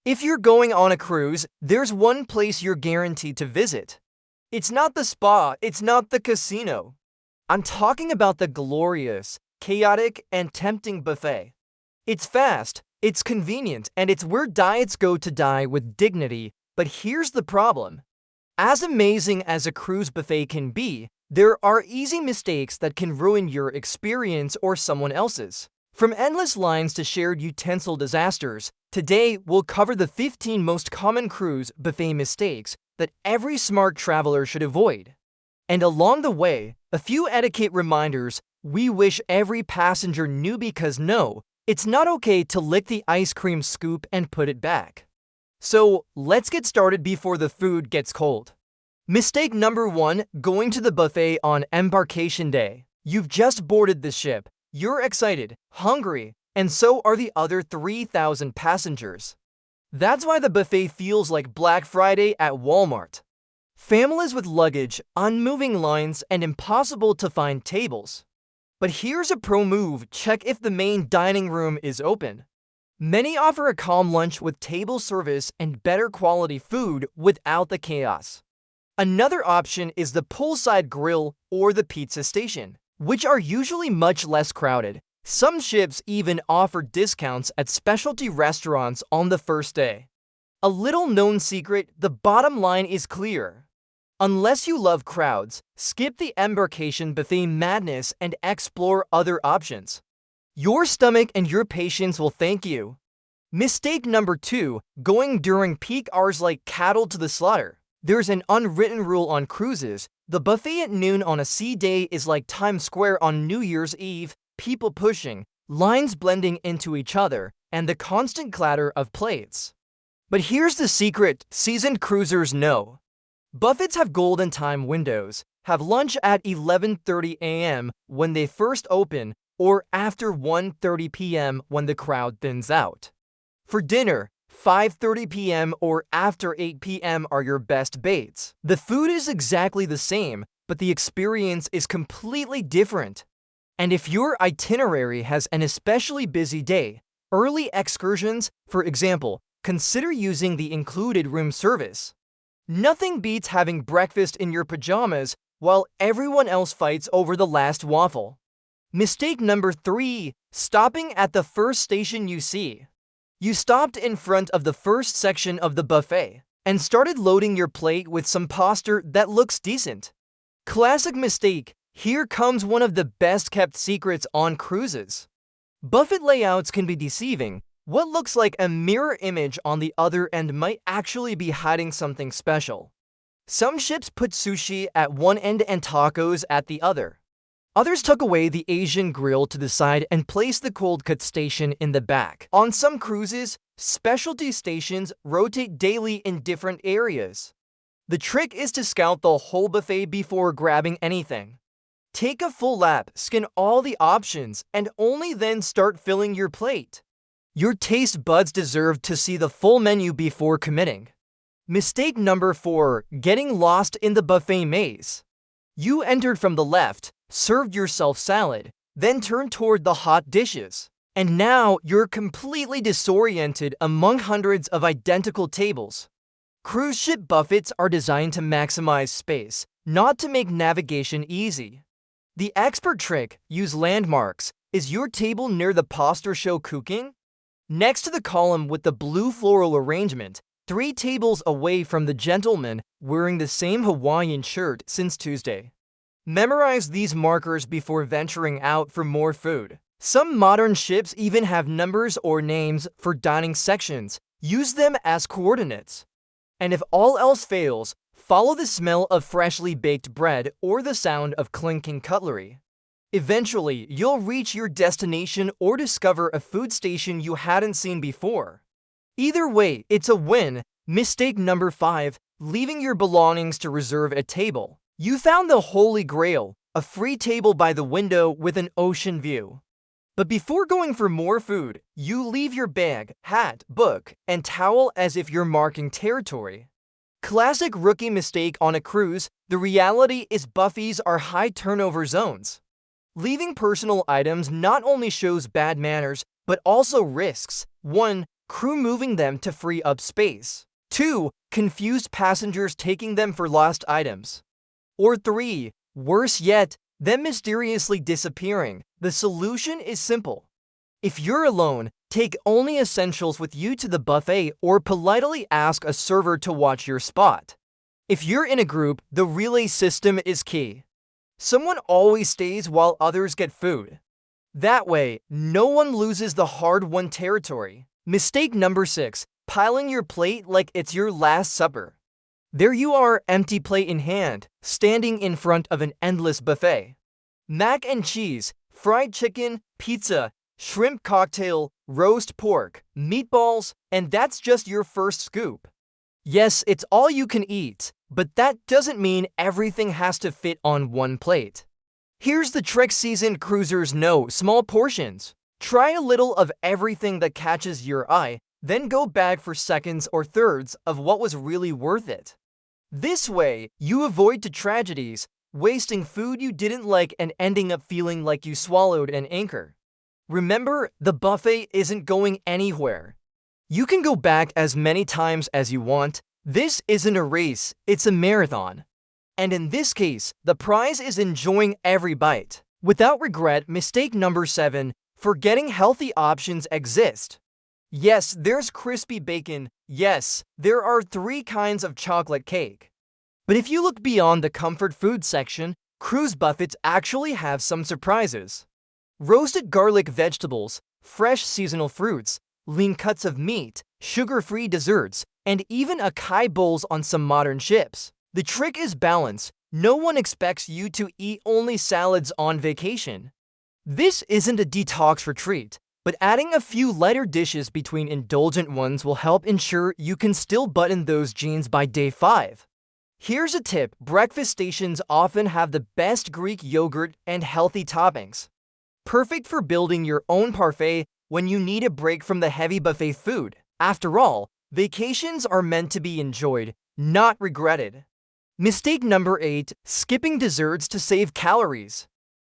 If you're going on a cruise, there's one place you're guaranteed to visit. It's not the spa, it's not the casino. I'm talking about the glorious, chaotic, and tempting buffet. It's fast, it's convenient, and it's where diets go to die with dignity. But here's the problem. As amazing as a cruise buffet can be, there are easy mistakes that can ruin your experience or someone else's. From endless lines to shared utensil disasters, today we'll cover the 15 most common cruise buffet mistakes that every smart traveler should avoid. And along the way, a few etiquette reminders we wish every passenger knew, because no, it's not okay to lick the ice cream scoop and put it back. So let's get started before the food gets cold. Mistake number 1, going to the buffet on embarkation day. You've just boarded the ship. You're excited, hungry, and so are the other 3,000 passengers. That's why the buffet feels like Black Friday at Walmart. Families with luggage, unmoving lines, and impossible to find tables. But here's a pro move: check if the main dining room is open. Many offer a calm lunch with table service and better quality food without the chaos. Another option is the poolside grill or the pizza station, which are usually much less crowded. Some ships even offer discounts at specialty restaurants on the first day. A little known secret: the bottom line is clear. Unless you love crowds, skip the embarkation buffet madness and explore other options. Your stomach and your patience will thank you. Mistake number 2, going during peak hours like cattle to the slaughter. There's an unwritten rule on cruises: the buffet at noon on a sea day is like Times Square on New Year's Eve, people pushing, lines blending into each other, and the constant clatter of plates. But here's the secret seasoned cruisers know. Buffets have golden time windows. Have lunch at 11:30 a.m. when they first open, or after 1:30 p.m. when the crowd thins out. For dinner, 5:30 p.m. or after 8 p.m. are your best baits. The food is exactly the same, but the experience is completely different. And if your itinerary has an especially busy day, early excursions, for example, consider using the included room service. Nothing beats having breakfast in your pajamas while everyone else fights over the last waffle. Mistake number 3, stopping at the first station you see. You stopped in front of the first section of the buffet and started loading your plate with some pasta that looks decent. Classic mistake. Here comes one of the best kept secrets on cruises. Buffet layouts can be deceiving. What looks like a mirror image on the other end might actually be hiding something special. Some ships put sushi at one end and tacos at the other. Others took away the Asian grill to the side and placed the cold cut station in the back. On some cruises, specialty stations rotate daily in different areas. The trick is to scout the whole buffet before grabbing anything. Take a full lap, scan all the options, and only then start filling your plate. Your taste buds deserve to see the full menu before committing. Mistake number 4, getting lost in the buffet maze. You entered from the left, served yourself salad, then turned toward the hot dishes. And now you're completely disoriented among hundreds of identical tables. Cruise ship buffets are designed to maximize space, not to make navigation easy. The expert trick: use landmarks. Is your table near the pasta show cooking? Next to the column with the blue floral arrangement, 3 tables away from the gentleman wearing the same Hawaiian shirt since Tuesday. Memorize these markers before venturing out for more food. Some modern ships even have numbers or names for dining sections. Use them as coordinates. And if all else fails, follow the smell of freshly baked bread or the sound of clinking cutlery. Eventually, you'll reach your destination or discover a food station you hadn't seen before. Either way, it's a win. Mistake number 5, leaving your belongings to reserve a table. You found the holy grail, a free table by the window with an ocean view. But before going for more food, you leave your bag, hat, book, and towel as if you're marking territory. Classic rookie mistake on a cruise. The reality is buffets are high turnover zones. Leaving personal items not only shows bad manners, but also risks: 1. crew moving them to free up space. 2. Confused passengers taking them for lost items. Or 3. Worse yet, them mysteriously disappearing. The solution is simple. If you're alone, take only essentials with you to the buffet or politely ask a server to watch your spot. If you're in a group, the relay system is key. Someone always stays while others get food. That way, no one loses the hard-won territory. Mistake number 6. Piling your plate like it's your last supper. There you are, empty plate in hand, standing in front of an endless buffet. Mac and cheese, fried chicken, pizza, shrimp cocktail, roast pork, meatballs, and that's just your first scoop. Yes, it's all you can eat, but that doesn't mean everything has to fit on one plate. Here's the trick: seasoned cruisers know small portions. Try a little of everything that catches your eye, then go back for seconds or thirds of what was really worth it. This way, you avoid tragedies, wasting food you didn't like and ending up feeling like you swallowed an anchor. Remember, the buffet isn't going anywhere. You can go back as many times as you want. This isn't a race, it's a marathon. And in this case, the prize is enjoying every bite without regret. Mistake number 7. Forgetting healthy options exist. Yes, there's crispy bacon. Yes, there are 3 kinds of chocolate cake. But if you look beyond the comfort food section, cruise buffets actually have some surprises. Roasted garlic vegetables, fresh seasonal fruits, lean cuts of meat, sugar-free desserts, and even acai bowls on some modern ships. The trick is balance. No one expects you to eat only salads on vacation. This isn't a detox retreat, but adding a few lighter dishes between indulgent ones will help ensure you can still button those jeans by day 5. Here's a tip: breakfast stations often have the best Greek yogurt and healthy toppings. Perfect for building your own parfait when you need a break from the heavy buffet food. After all, vacations are meant to be enjoyed, not regretted. Mistake number 8. Skipping desserts to save calories.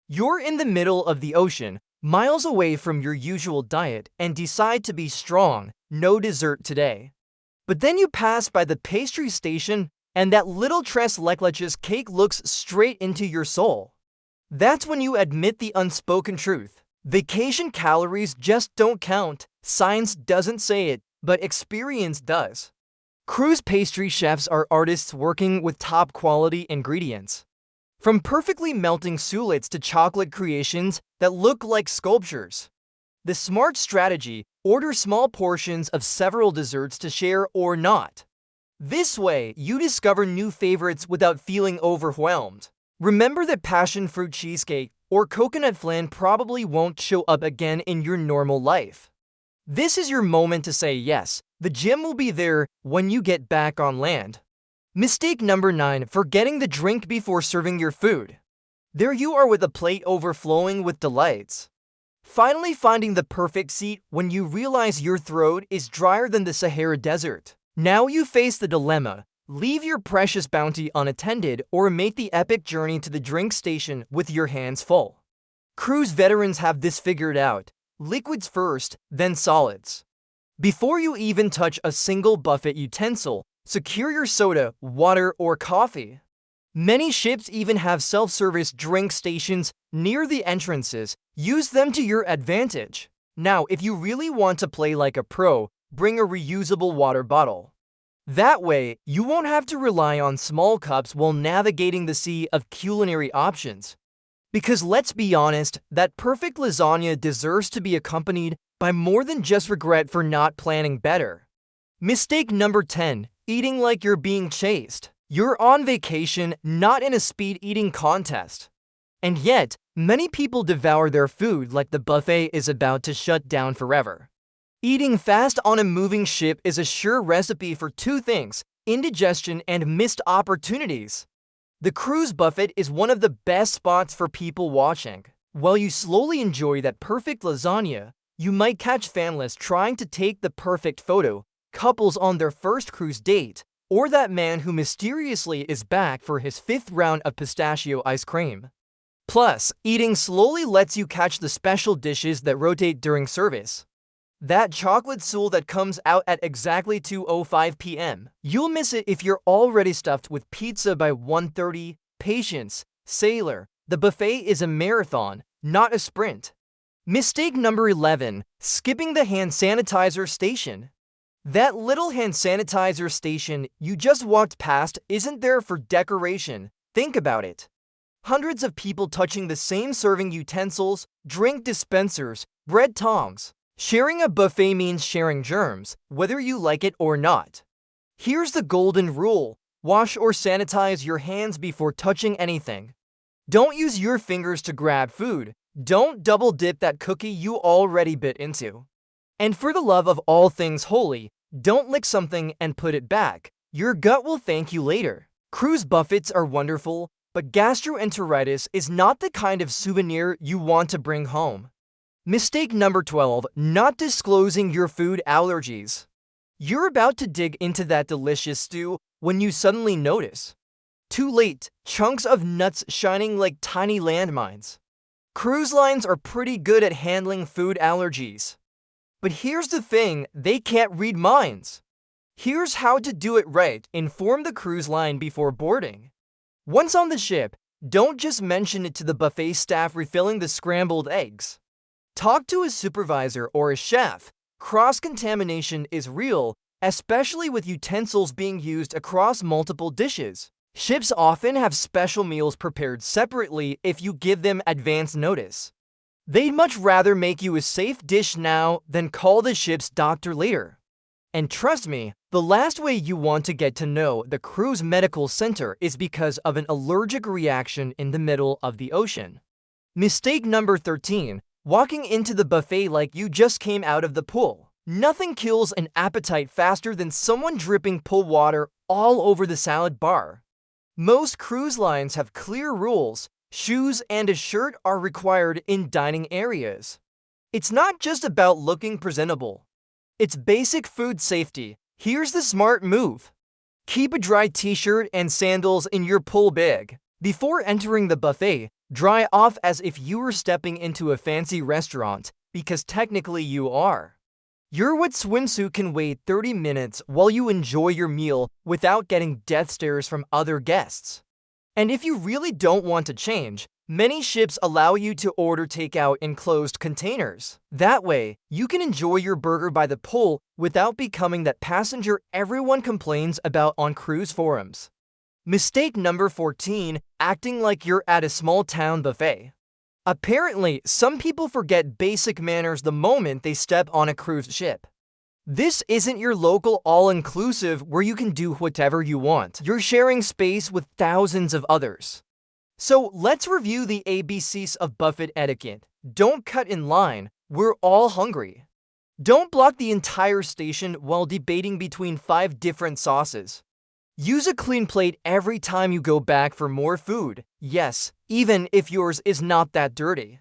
You're in the middle of the ocean, miles away from your usual diet, and decide to be strong. No dessert today. But then you pass by the pastry station, and that little tres leches cake looks straight into your soul. That's when you admit the unspoken truth. Vacation calories just don't count. Science doesn't say it, but experience does. Cruise pastry chefs are artists working with top-quality ingredients. From perfectly melting soufflets to chocolate creations that look like sculptures. The smart strategy: order small portions of several desserts to share or not. This way, you discover new favorites without feeling overwhelmed. Remember that passion fruit cheesecake or coconut flan probably won't show up again in your normal life. This is your moment to say yes. The gym will be there when you get back on land. Mistake number 9. Forgetting the drink before serving your food. There you are with a plate overflowing with delights. Finally finding the perfect seat when you realize your throat is drier than the Sahara Desert. Now you face the dilemma: leave your precious bounty unattended or make the epic journey to the drink station with your hands full. Cruise veterans have this figured out: liquids first, then solids. Before you even touch a single buffet utensil, secure your soda, water, or coffee. Many ships even have self-service drink stations near the entrances. Use them to your advantage. Now, if you really want to play like a pro, bring a reusable water bottle. That way, you won't have to rely on small cups while navigating the sea of culinary options. Because let's be honest, that perfect lasagna deserves to be accompanied by more than just regret for not planning better. Mistake number 10. Eating like you're being chased. You're on vacation, not in a speed eating contest. And yet, many people devour their food like the buffet is about to shut down forever. Eating fast on a moving ship is a sure recipe for 2 things: indigestion and missed opportunities. The cruise buffet is one of the best spots for people watching. While you slowly enjoy that perfect lasagna, you might catch fanlists trying to take the perfect photo, couples on their first cruise date, or that man who mysteriously is back for his 5th round of pistachio ice cream. Plus, eating slowly lets you catch the special dishes that rotate during service. That chocolate soul that comes out at exactly 2:05 p.m. You'll miss it if you're already stuffed with pizza by 1:30. Patience, sailor. The buffet is a marathon, not a sprint. Mistake number 11, skipping the hand sanitizer station. That little hand sanitizer station you just walked past isn't there for decoration. Think about it. Hundreds of people touching the same serving utensils, drink dispensers, bread tongs. Sharing a buffet means sharing germs, whether you like it or not. Here's the golden rule: wash or sanitize your hands before touching anything. Don't use your fingers to grab food. Don't double dip that cookie you already bit into. And for the love of all things holy, don't lick something and put it back. Your gut will thank you later. Cruise buffets are wonderful, but gastroenteritis is not the kind of souvenir you want to bring home. Mistake number 12, not disclosing your food allergies. You're about to dig into that delicious stew when you suddenly notice. Too late, chunks of nuts shining like tiny landmines. Cruise lines are pretty good at handling food allergies. But here's the thing, they can't read minds. Here's how to do it right: inform the cruise line before boarding. Once on the ship, don't just mention it to the buffet staff refilling the scrambled eggs. Talk to a supervisor or a chef. Cross-contamination is real, especially with utensils being used across multiple dishes. Ships often have special meals prepared separately if you give them advance notice. They'd much rather make you a safe dish now than call the ship's doctor later. And trust me, the last way you want to get to know the cruise medical center is because of an allergic reaction in the middle of the ocean. Mistake number 13, walking into the buffet like you just came out of the pool. Nothing kills an appetite faster than someone dripping pool water all over the salad bar. Most cruise lines have clear rules. Shoes and a shirt are required in dining areas. It's not just about looking presentable. It's basic food safety. Here's the smart move. Keep a dry t-shirt and sandals in your pool bag. Before entering the buffet, dry off as if you were stepping into a fancy restaurant, because technically you are. Your wet swimsuit can wait 30 minutes while you enjoy your meal without getting death stares from other guests. And if you really don't want to change, many ships allow you to order takeout in closed containers. That way, you can enjoy your burger by the pool without becoming that passenger everyone complains about on cruise forums. Mistake number 14, acting like you're at a small town buffet. Apparently, some people forget basic manners the moment they step on a cruise ship. This isn't your local all-inclusive where you can do whatever you want. You're sharing space with thousands of others. So let's review the ABCs of buffet etiquette. Don't cut in line. We're all hungry. Don't block the entire station while debating between 5 different sauces. Use a clean plate every time you go back for more food. Yes, even if yours is not that dirty.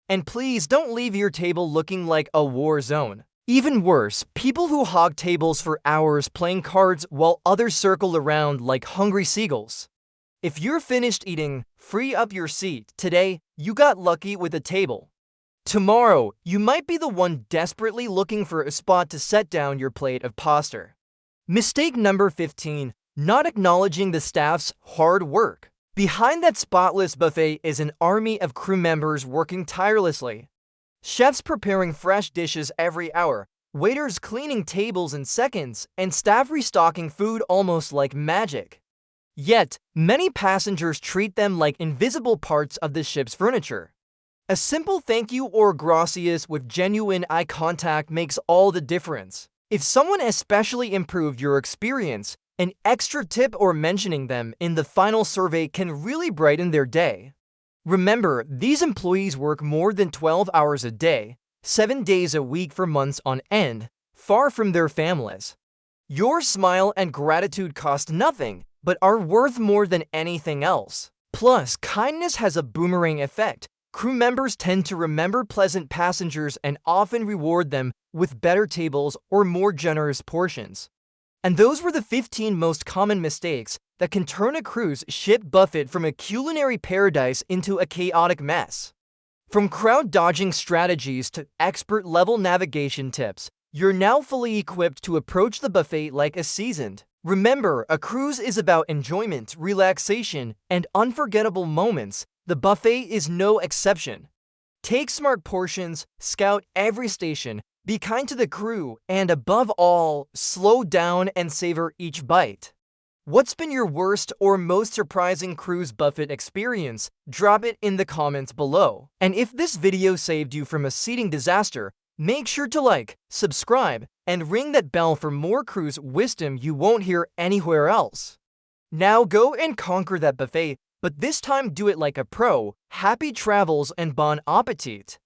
And please don't leave your table looking like a war zone. Even worse, people who hog tables for hours playing cards while others circle around like hungry seagulls. If you're finished eating, free up your seat. Today, you got lucky with a table. Tomorrow, you might be the one desperately looking for a spot to set down your plate of pasta. Mistake number 15, not acknowledging the staff's hard work. Behind that spotless buffet is an army of crew members working tirelessly. Chefs preparing fresh dishes every hour, waiters cleaning tables in seconds, and staff restocking food almost like magic. Yet, many passengers treat them like invisible parts of the ship's furniture. A simple thank you or gracias with genuine eye contact makes all the difference. If someone especially improved your experience, an extra tip or mentioning them in the final survey can really brighten their day. Remember, these employees work more than 12 hours a day, 7 days a week for months on end, far from their families. Your smile and gratitude cost nothing, but are worth more than anything else. Plus, kindness has a boomerang effect. Crew members tend to remember pleasant passengers and often reward them with better tables or more generous portions. And those were the 15 most common mistakes that can turn a cruise ship buffet from a culinary paradise into a chaotic mess. From crowd-dodging strategies to expert-level navigation tips, you're now fully equipped to approach the buffet like a seasoned. Remember, a cruise is about enjoyment, relaxation, and unforgettable moments. The buffet is no exception. Take smart portions, scout every station, be kind to the crew, and above all, slow down and savor each bite. What's been your worst or most surprising cruise buffet experience? Drop it in the comments below. And if this video saved you from a seating disaster, make sure to like, subscribe, and ring that bell for more cruise wisdom you won't hear anywhere else. Now go and conquer that buffet, but this time do it like a pro. Happy travels and bon appetit!